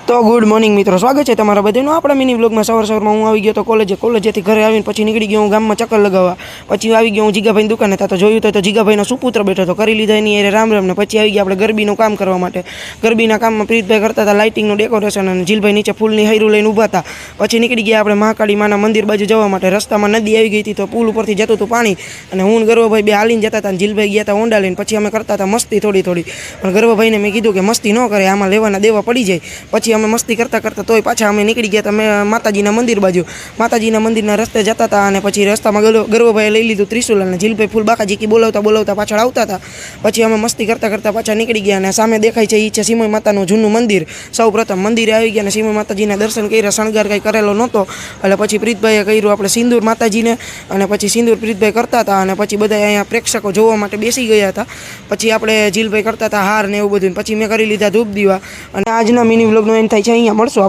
तो good morning मित्रों, स्वागत है तमारा बधाईनुं आपणा मिनी ब्लॉग में। सवार हूँ आई गयो तो कॉलेजेथी घरे आवीने पछी निकળી गयो हूँ गाम में चक्कर लगावा। पछी आई गयो हूँ जीगाभाई दुकाने। तो जोयुं तो जीगाभाईनो सुपुत्र बैठो तो करी लीधा एनी एरे राम राम ने पछी आई गया आपणे गरबीनुं काम करवा माटे। गरबीना काम में प्रीतभाई करता था लाइटिंगनुं डेकोरेशन अने झीलभाई नीचे फूलनी हैरू लईने ऊभा था। पछी निकળી ગયા આપણે મહાકાળી માના મંદિર બાજુ જવા માટે। રસ્તામાં નદી આવી ગઈ હતી તો પુલ ઉપરથી જતું હતું પાણી અને હું ને ગરવાભાઈ બે હાલીને જતા હતા અને જીલભાઈ ગયા હતા હોન્ડા લઈને। પછી અમે કરતા હતા મસ્તી થોડી થોડી, પણ ગરવાભાઈને મેં કીધું કે મસ્તી ન કરે, આમાં લેવાના દેવા પડી જાય। પછી અમે મસ્તી કરતા કરતા તોય પાછા અમે નીકળી ગયા હતા માતાજીના મંદિર બાજુ। માતાજીના મંદિરના રસ્તે જતા હતા અને પછી રસ્તામાં ગરવાભાઈએ લઈ લીધું ત્રિશુલ અને જીલભાઈ ફૂલ બાકાજી બોલાવતા બોલાવતા પાછળ આવતા હતા। પછી અમે મસ્તી કરતા કરતા પાછા નીકળી ગયા અને સામે દેખાય છે એ છે સીમય માતાનું જૂનું મંદિર। સૌ પ્રથમ મંદિરે આવી ગયા અને સીમય માતાજીના દર્શન કર્યા। શણગાર કંઈ કરેલો નહોતો એટલે પછી પ્રીતભાઈએ કર્યું આપણે સિંદૂર માતાજીને અને પછી સિંદૂર પ્રીતભાઈ કરતા હતા અને પછી બધા અહીંયા પ્રેક્ષકો જોવા માટે બેસી ગયા હતા। પછી આપણે જીલભાઈ કરતા હતા હાર ને એવું બધું। પછી મેં કરી લીધા ધૂપ દીવા અને આજના મિની વ્લોગનો એન્ડ થાય છે અહીંયા। મળશું આપણે।